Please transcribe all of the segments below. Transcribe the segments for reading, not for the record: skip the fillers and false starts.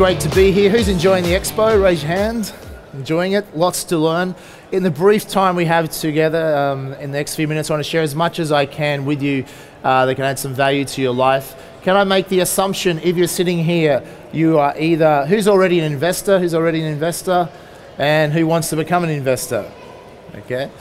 great to be here. Who's enjoying the expo? Raise your hand. Enjoying it? Lots to learn. In the brief time we have together, in the next few minutes, I want to share as much as I can with you that can add some value to your life. Can I make the assumption, if you're sitting here, you are either, who's already an investor, and who wants to become an investor? Okay.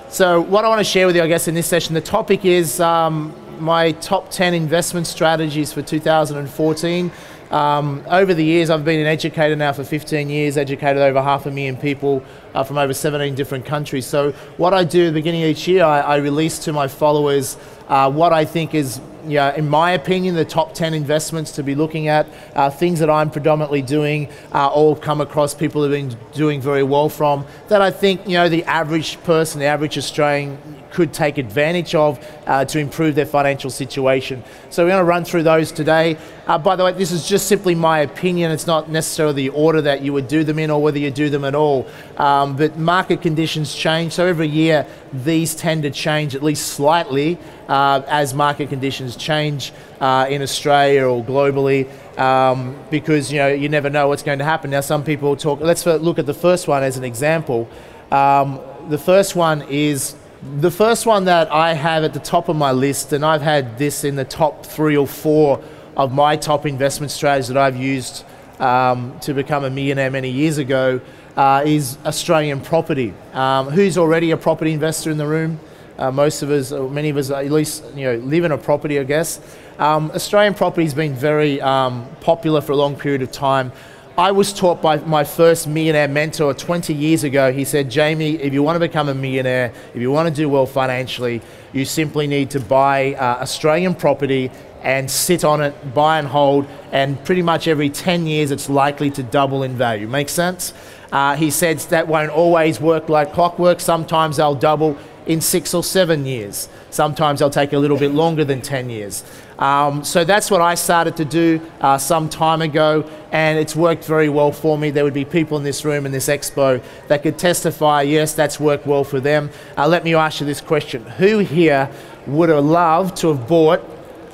So what I want to share with you, I guess, in this session, the topic is my top 10 investment strategies for 2014. Over the years, I've been an educator now for 15 years, educated over 500,000 people from over 17 different countries. So what I do at the beginning of each year, I release to my followers what I think is, in my opinion, the top 10 investments to be looking at, things that I'm predominantly doing, all come across people who have been doing very well from, that I think, the average person, the average Australian could take advantage of to improve their financial situation. So we're going to run through those today. By the way, this is just simply my opinion. It's not necessarily the order that you would do them in or whether you do them at all. But market conditions change, so every year these tend to change at least slightly as market conditions change in Australia or globally, because you never know what's going to happen. Now some people talk, let's look at the first one as an example. The first one that I have at the top of my list, and I've had this in the top 3 or 4 of my top investment strategies that I've used to become a millionaire many years ago, is Australian property. Who's already a property investor in the room? Most of us, or many of us at least, live in a property, I guess. Australian property has been very popular for a long period of time. I was taught by my first millionaire mentor 20 years ago. He said, Jamie, if you want to become a millionaire, if you want to do well financially, you simply need to buy Australian property and sit on it, buy and hold, and pretty much every 10 years it's likely to double in value. Make sense? He said that won't always work like clockwork. Sometimes they'll double in 6 or 7 years. Sometimes they'll take a little bit longer than 10 years. So that's what I started to do some time ago, and it's worked very well for me. There would be people in this room in this expo that could testify, yes, that's worked well for them. Let me ask you this question. Who here would have loved to have bought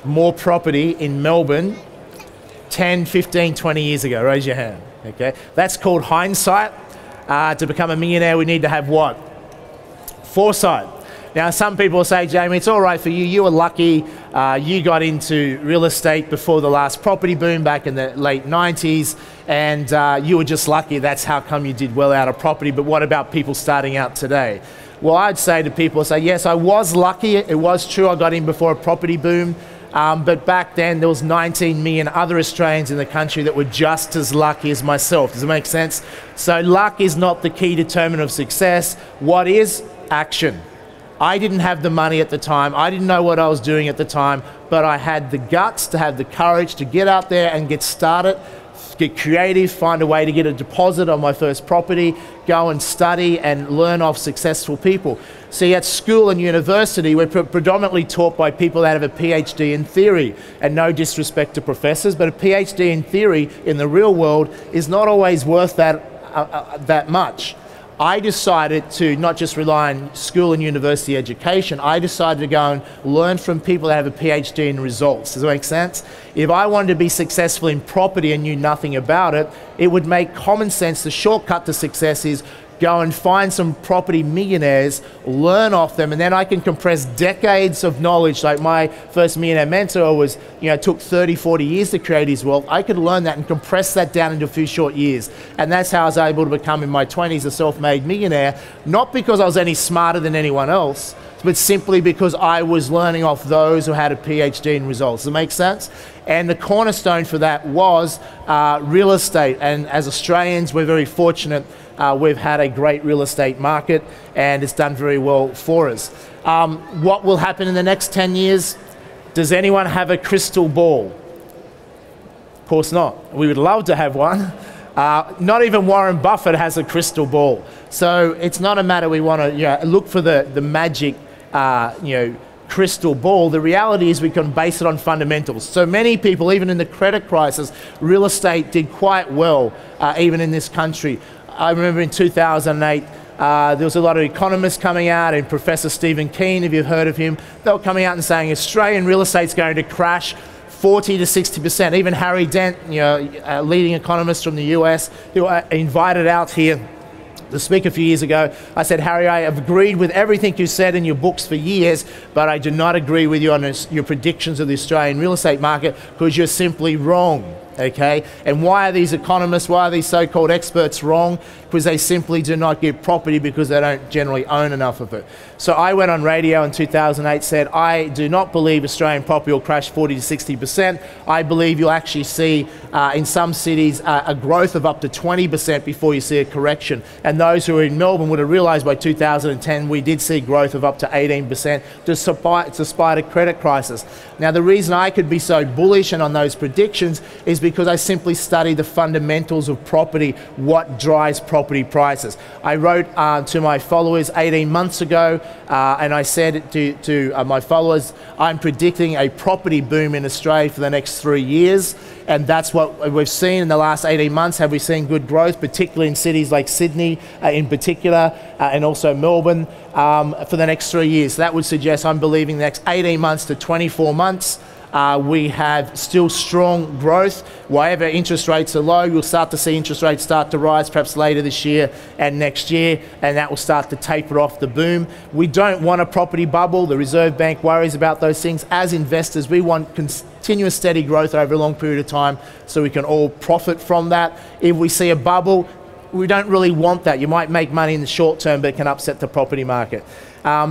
more property in Melbourne 10, 15, 20 years ago? Raise your hand. Okay, that's called hindsight. To become a millionaire, we need to have what? Foresight. Now, some people say, Jamie, it's all right for you. You were lucky. You got into real estate before the last property boom back in the late 90s, and you were just lucky. That's how come you did well out of property. But what about people starting out today? Well, I'd say to people, yes, I was lucky. It was true I got in before a property boom. But back then, there was 19 million other Australians in the country that were just as lucky as myself. Does it make sense? So luck is not the key determinant of success. What is? Action. I didn't have the money at the time. I didn't know what I was doing at the time, but I had the guts to have the courage to get out there and get started, get creative, find a way to get a deposit on my first property, go and study and learn off successful people. See, at school and university, we're predominantly taught by people that have a PhD in theory, and no disrespect to professors, but a PhD in theory in the real world is not always worth that much. I decided to not just rely on school and university education. I decided to go and learn from people that have a PhD in results. Does that make sense? If I wanted to be successful in property and knew nothing about it, it would make common sense. The shortcut to success is go and find some property millionaires, learn off them, and then I can compress decades of knowledge. Like my first millionaire mentor was, took 30, 40 years to create his wealth. I could learn that and compress that down into a few short years. And that's how I was able to become in my 20s a self-made millionaire, not because I was any smarter than anyone else, but simply because I was learning off those who had a PhD in results. Does it make sense? And the cornerstone for that was real estate. And as Australians, we're very fortunate. We've had a great real estate market, and it's done very well for us. What will happen in the next 10 years? Does anyone have a crystal ball? Of course not. We would love to have one. Not even Warren Buffett has a crystal ball. So it's not a matter we want to look for the magic crystal ball. The reality is we can base it on fundamentals. So many people, even in the credit crisis, real estate did quite well, even in this country. I remember in 2008, there was a lot of economists coming out, and Professor Stephen Keen, if you've heard of him, they were coming out and saying Australian real estate's going to crash 40 to 60%. Even Harry Dent, a leading economist from the US, who I invited out here to speak a few years ago, I said, Harry, I have agreed with everything you said in your books for years, but I do not agree with you on your predictions of the Australian real estate market because you're simply wrong. Okay, and why are these economists, why are these so-called experts wrong? Because they simply do not get property because they don't generally own enough of it. So I went on radio in 2008, said, I do not believe Australian property will crash 40 to 60%. I believe you'll actually see in some cities a growth of up to 20% before you see a correction. And those who are in Melbourne would have realised by 2010 we did see growth of up to 18% despite a credit crisis. Now the reason I could be so bullish and on those predictions is because I simply study the fundamentals of property, what drives property prices. I wrote to my followers 18 months ago and I said to my followers, I'm predicting a property boom in Australia for the next 3 years, and that's what we've seen in the last 18 months. Have we seen good growth, particularly in cities like Sydney in particular, and also Melbourne for the next 3 years? That would suggest I'm believing the next 18 months to 24 months we have still strong growth. Wherever interest rates are low, you'll start to see interest rates start to rise perhaps later this year and next year, and that will start to taper off the boom. We don't want a property bubble. The Reserve Bank worries about those things. As investors, we want continuous steady growth over a long period of time so we can all profit from that. If we see a bubble, we don't really want that. You might make money in the short term, but it can upset the property market.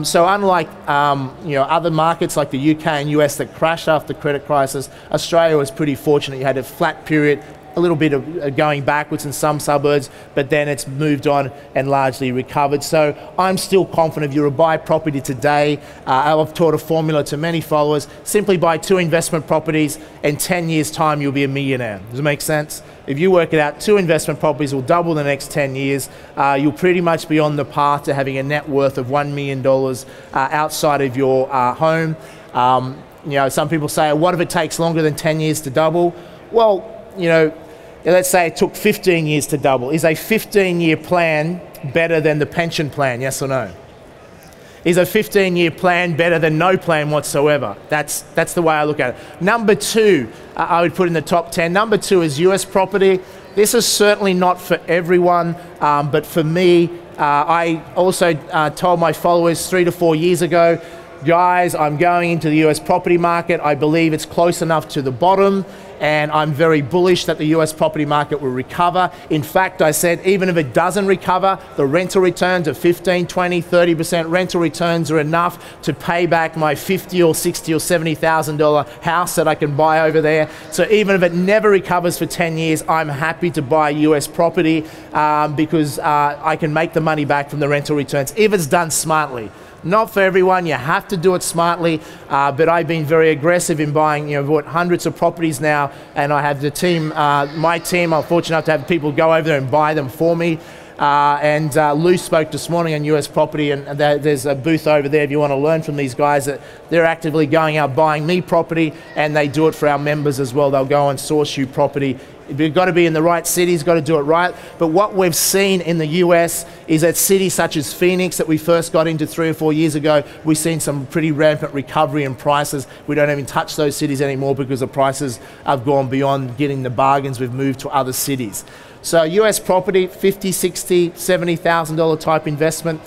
So unlike other markets like the UK and US that crashed after the credit crisis, Australia was pretty fortunate. You had a flat period, a little bit of going backwards in some suburbs, but then it's moved on and largely recovered. So I'm still confident if you were to buy property today, I've taught a formula to many followers, simply buy 2 investment properties, in 10 years time you'll be a millionaire. Does it make sense? If you work it out, 2 investment properties will double in the next 10 years. You'll pretty much be on the path to having a net worth of $1 million outside of your home. Some people say, what if it takes longer than 10 years to double? Well, let's say it took 15 years to double. Is a 15-year plan better than the pension plan, yes or no? Is a 15-year plan better than no plan whatsoever? That's the way I look at it. Number 2, I would put in the top 10. Number 2 is US property. This is certainly not for everyone, but for me, I also told my followers 3 to 4 years ago, guys, I'm going into the US property market. I believe it's close enough to the bottom, and I'm very bullish that the US property market will recover. In fact, I said even if it doesn't recover, the rental returns of 15, 20, 30% rental returns are enough to pay back my $50 or $60 or $70,000 house that I can buy over there. So even if it never recovers for 10 years, I'm happy to buy US property because I can make the money back from the rental returns if it's done smartly. Not for everyone, you have to do it smartly, but I've been very aggressive in buying, I've bought hundreds of properties now, and I have the team, my team, I'm fortunate enough to have people go over there and buy them for me. Lou spoke this morning on US property, and there's a booth over there if you want to learn from these guys that they're actively going out buying me property, and they do it for our members as well. They'll go and source you property. You've got to be in the right cities, got to do it right. But what we've seen in the US is that cities such as Phoenix that we first got into 3 or 4 years ago, we've seen some pretty rampant recovery in prices. We don't even touch those cities anymore because the prices have gone beyond getting the bargains. We've moved to other cities. So US property, $50,000, $60,000, $70,000 type investment.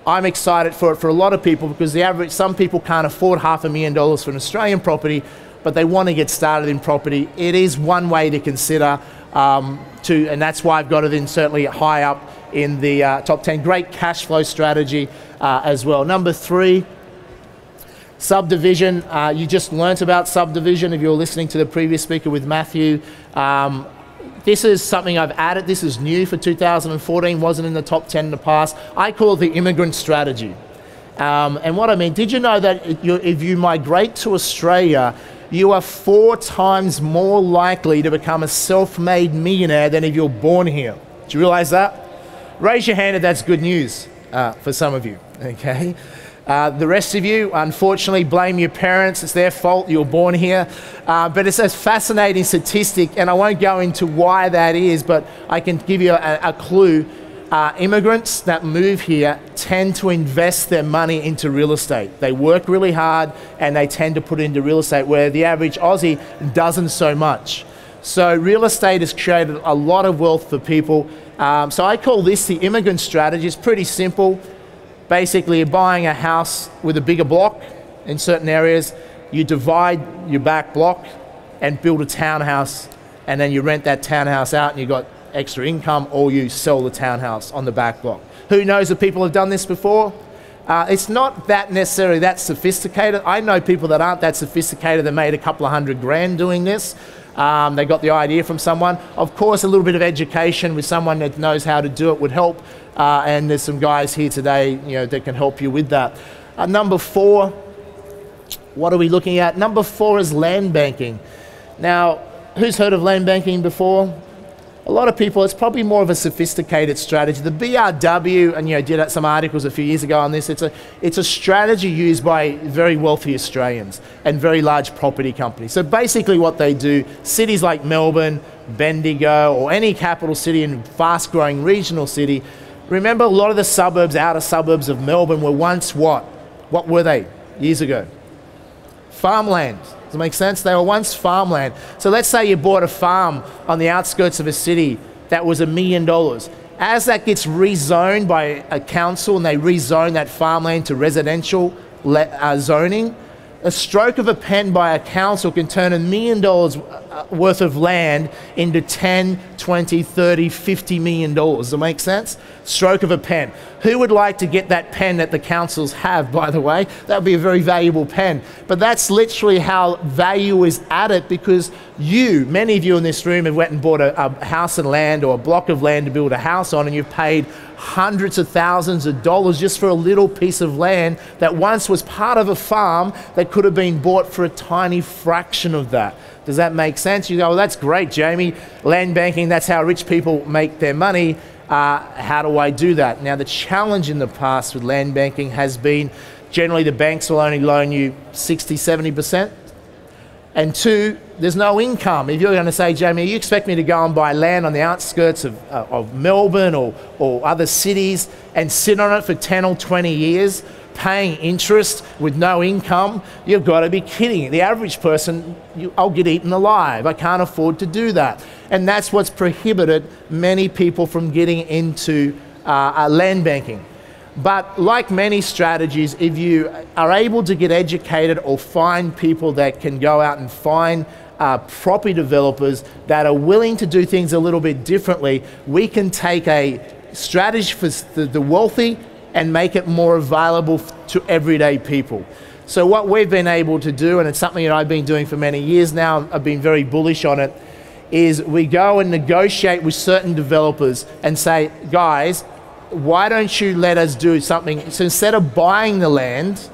I'm excited for it for a lot of people because some people can't afford $500,000 for an Australian property, but they want to get started in property. It is one way to consider, and that's why I've got it in certainly high up in the top 10. Great cash flow strategy as well. Number 3, Subdivision. You just learnt about Subdivision if you were listening to the previous speaker with Matthew. This is something I've added. This is new for 2014, wasn't in the top 10 in the past. I call it the immigrant strategy. And what I mean, did you know that if you migrate to Australia, you are 4 times more likely to become a self-made millionaire than if you're born here? Do you realize that? Raise your hand if that's good news for some of you, okay? The rest of you, unfortunately, blame your parents. It's their fault you were born here. But it's a fascinating statistic, and I won't go into why that is, but I can give you a clue. immigrants that move here tend to invest their money into real estate. They work really hard and they tend to put it into real estate, where the average Aussie doesn't so much. So real estate has created a lot of wealth for people. So I call this the immigrant strategy. It's pretty simple. Basically, you're buying a house with a bigger block in certain areas. You divide your back block and build a townhouse, and then you rent that townhouse out and you've got extra income, or you sell the townhouse on the back block. Who knows if people have done this before? It's not that necessarily that sophisticated. I know people that aren't that sophisticated that made a couple of $100,000 doing this. They got the idea from someone. Of course, a little bit of education with someone that knows how to do it would help. And there's some guys here today, that can help you with that. Number 4, what are we looking at? Number 4 is land banking. Now, who's heard of land banking before? A lot of people. It's probably more of a sophisticated strategy. The BRW, and did some articles a few years ago on this. It's a strategy used by very wealthy Australians and very large property companies. So basically, what they do, cities like Melbourne, Bendigo, or any capital city and fast-growing regional city. Remember, a lot of the suburbs, outer suburbs of Melbourne, were once what? What were they years ago? Farmland. Does it make sense? They were once farmland. So let's say you bought a farm on the outskirts of a city that was $1 million. As that gets rezoned by a council and they rezone that farmland to residential zoning, a stroke of a pen by a council can turn $1 million worth of land into 10, 20, 30, $50 million. Does it make sense? Stroke of a pen. Who would like to get that pen that the councils have, by the way? That would be a very valuable pen. But that's literally how value is added, because many of you in this room have went and bought a house and land or a block of land to build a house on, and you've paid hundreds of thousands of dollars just for a little piece of land that once was part of a farm that could have been bought for a tiny fraction of that. Does that make sense? You go, well, that's great, Jamie. Land banking, that's how rich people make their money. How do I do that? Now, the challenge in the past with land banking has been generally the banks will only loan you 60, 70%. And 2, there's no income. If you're going to say, Jamie, you expect me to go and buy land on the outskirts of Melbourne or other cities and sit on it for 10 or 20 years, paying interest with no income? You've got to be kidding. The average person, I'll get eaten alive. I can't afford to do that. And that's what's prohibited many people from getting into land banking. But like many strategies, if you are able to get educated or find people that can go out and find property developers that are willing to do things a little bit differently, we can take a strategy for the wealthy and make it more available to everyday people. So what we've been able to do, and it's something that I've been doing for many years now, I've been very bullish on it, is we go and negotiate with certain developers and say, guys, why don't you let us do something? So instead of buying the land,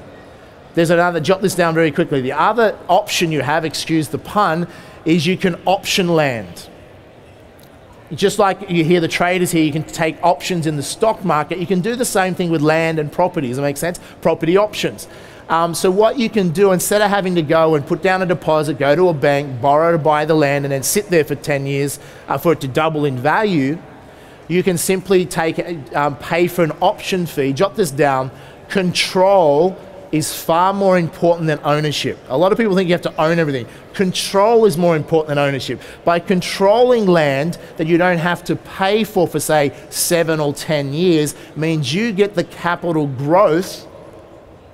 there's another, jot this down very quickly. The other option you have, excuse the pun, is you can option land. Just like you hear the traders here, you can take options in the stock market. You can do the same thing with land and property. Does that make sense? Property options. So what you can do, instead of having to go and put down a deposit, go to a bank, borrow to buy the land, and then sit there for 10 years for it to double in value, you can simply pay for an option fee. Jot this down. Control is far more important than ownership. A lot of people think you have to own everything. Control is more important than ownership. By controlling land that you don't have to pay for say 7 or 10 years, means you get the capital growth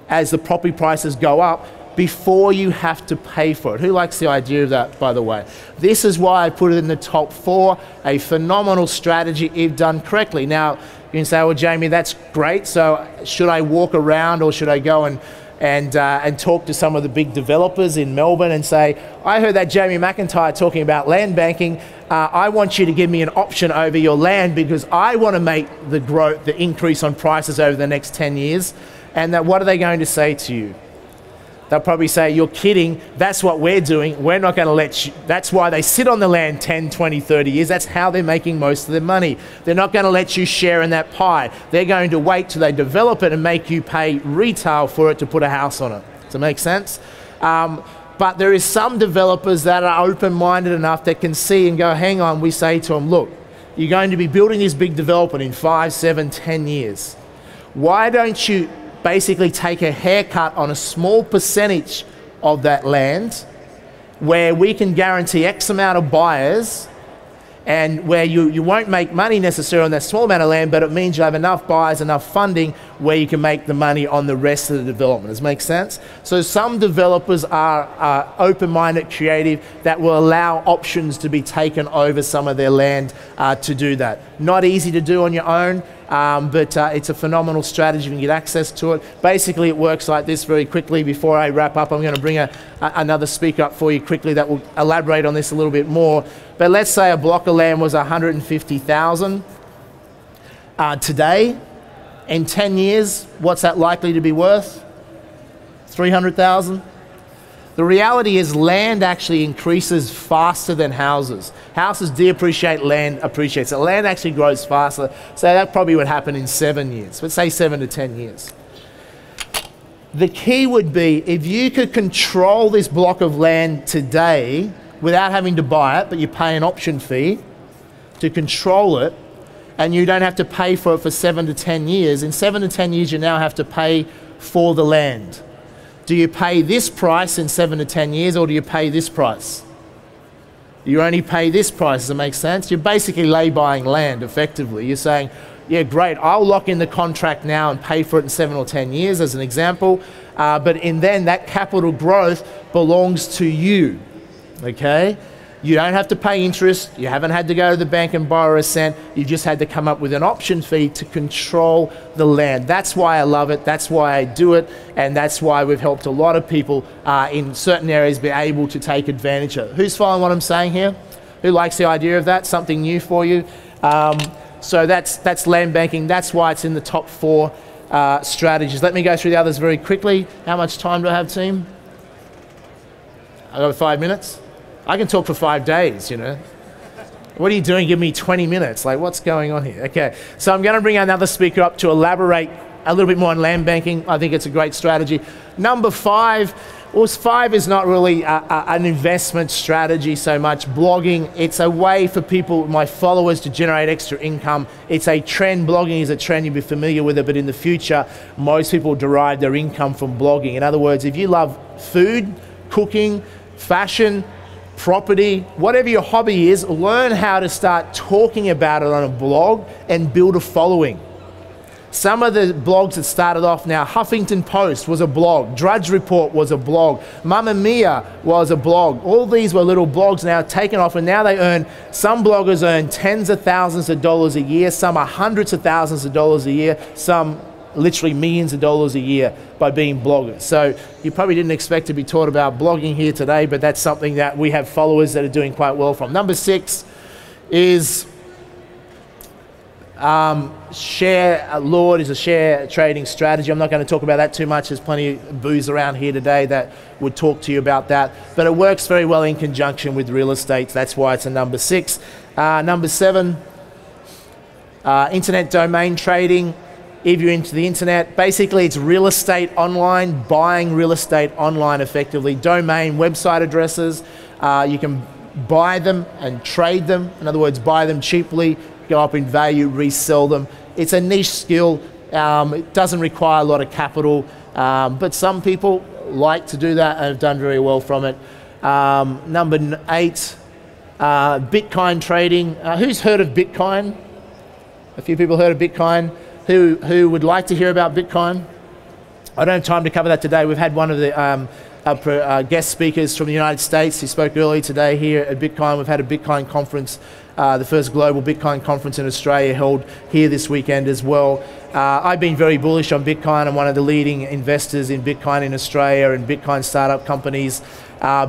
as the property prices go up before you have to pay for it. Who likes the idea of that, by the way? This is why I put it in the top 4, a phenomenal strategy if done correctly. Now, you can say, well, Jamie, that's great. So should I walk around or should I go and talk to some of the big developers in Melbourne and say, I heard that Jamie McIntyre talking about land banking. I want you to give me an option over your land because I want to make the growth, the increase on prices over the next 10 years. And that, what are they going to say to you? They'll probably say, you're kidding, that's what we're doing, we're not going to let you. That's why they sit on the land 10, 20, 30 years. That's how they're making most of their money. They're not going to let you share in that pie. They're going to wait till they develop it and make you pay retail for it to put a house on it. Does that make sense? But there is some developers that are open-minded enough that can see and go, hang on, we say to them, look, you're going to be building this big development in 5, 7, 10 years. Why don't you basically take a haircut on a small percentage of that land where we can guarantee X amount of buyers, and where you won't make money necessarily on that small amount of land, but it means you have enough buyers, enough funding where you can make the money on the rest of the development. Does that make sense? So some developers are open-minded, creative, that will allow options to be taken over some of their land to do that. Not easy to do on your own, but it's a phenomenal strategy if you can get access to it. Basically, it works like this very quickly. Before I wrap up, I'm going to bring another speaker up for you quickly that will elaborate on this a little bit more. But let's say a block of land was $150,000 today. In 10 years, what's that likely to be worth? $300,000. The reality is land actually increases faster than houses. Houses depreciate, land appreciates. So land actually grows faster. So that probably would happen in 7 years. Let's say 7 to 10 years. The key would be if you could control this block of land today without having to buy it, but you pay an option fee to control it, and you don't have to pay for it for 7 to 10 years. In 7 to 10 years, you now have to pay for the land. Do you pay this price in 7 to 10 years, or do you pay this price? You only pay this price. Does it make sense? You're basically lay-buying land, effectively. You're saying, yeah, great, I'll lock in the contract now and pay for it in 7 or 10 years, as an example. But then that capital growth belongs to you, okay? You don't have to pay interest. You haven't had to go to the bank and borrow a cent. You just had to come up with an option fee to control the land. That's why I love it. That's why I do it. And that's why we've helped a lot of people in certain areas be able to take advantage of it. Who's following what I'm saying here? Who likes the idea of that? Something new for you? So that's land banking. That's why it's in the top 4 strategies. Let me go through the others very quickly. How much time do I have, team? I've got 5 minutes. I can talk for 5 days, you know. What are you doing? Give me 20 minutes. Like, what's going on here? Okay, so I'm going to bring another speaker up to elaborate a little bit more on land banking. I think it's a great strategy. Number 5, well, 5 is not really an investment strategy so much. Blogging, it's a way for people, my followers, to generate extra income. It's a trend. Blogging is a trend. You'll be familiar with it, but in the future, most people derive their income from blogging. In other words, if you love food, cooking, fashion, property, whatever your hobby is, learn how to start talking about it on a blog and build a following. Some of the blogs that started off now, Huffington Post was a blog, Drudge Report was a blog, Mamma Mia was a blog. All these were little blogs now taken off, and now they earn, some bloggers earn tens of thousands of dollars a year, some are hundreds of thousands of dollars a year, some literally millions of dollars a year by being bloggers. So you probably didn't expect to be taught about blogging here today, but that's something that we have followers that are doing quite well from. Number 6 is share. Lord is a share trading strategy. I'm not going to talk about that too much. There's plenty of booze around here today that would talk to you about that, but it works very well in conjunction with real estate. That's why it's a number 6. Number 7, internet domain trading. If you're into the internet, basically it's real estate online, buying real estate online effectively. Domain, website addresses, you can buy them and trade them. In other words, buy them cheaply, go up in value, resell them. It's a niche skill. It doesn't require a lot of capital, but some people like to do that and have done very well from it. Number 8, Bitcoin trading. Who's heard of Bitcoin? A few people heard of Bitcoin. Who would like to hear about Bitcoin? I don't have time to cover that today. We've had one of the guest speakers from the United States who spoke earlier today here at Bitcoin. We've had a Bitcoin conference, the first global Bitcoin conference in Australia, held here this weekend as well. I've been very bullish on Bitcoin. I'm one of the leading investors in Bitcoin in Australia and Bitcoin startup companies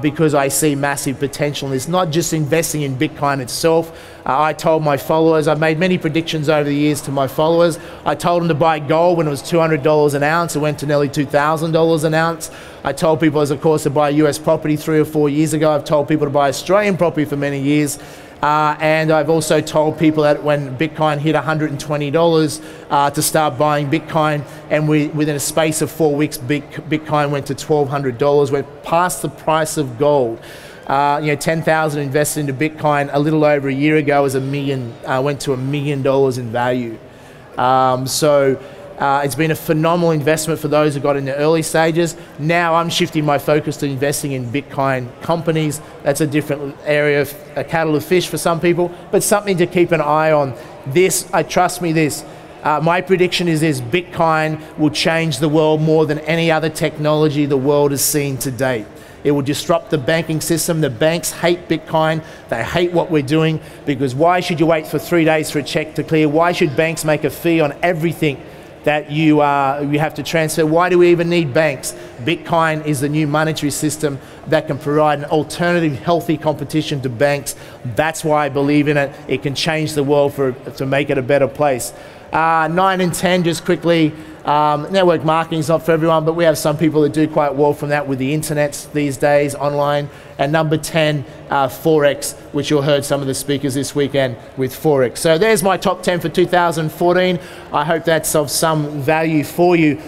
because I see massive potential. And it's not just investing in Bitcoin itself. I told my followers, I've made many predictions over the years to my followers. I told them to buy gold when it was $200 an ounce. It went to nearly $2,000 an ounce. I told people, of course, to buy US property 3 or 4 years ago. I've told people to buy Australian property for many years. And I've also told people that when Bitcoin hit $120 to start buying Bitcoin, and within a space of 4 weeks, Bitcoin went to $1,200. We're past the price of gold. 10,000 invested into Bitcoin a little over a year ago was went to $1 million in value. It's been a phenomenal investment for those who got in the early stages. Now I'm shifting my focus to investing in Bitcoin companies. That's a different area, a kettle of fish for some people, but something to keep an eye on. Trust me this, my prediction is this: Bitcoin will change the world more than any other technology the world has seen to date. It will disrupt the banking system. The banks hate Bitcoin. They hate what we're doing, because why should you wait for 3 days for a check to clear? Why should banks make a fee on everything that you have to transfer? Why do we even need banks? Bitcoin is the new monetary system that can provide an alternative, healthy competition to banks. That's why I believe in it. It can change the world to make it a better place. 9 and 10, just quickly. Network marketing is not for everyone, but we have some people that do quite well from that with the internet these days, online. And number 10, Forex, which you'll heard some of the speakers this weekend with Forex. So there's my top 10 for 2014. I hope that's of some value for you.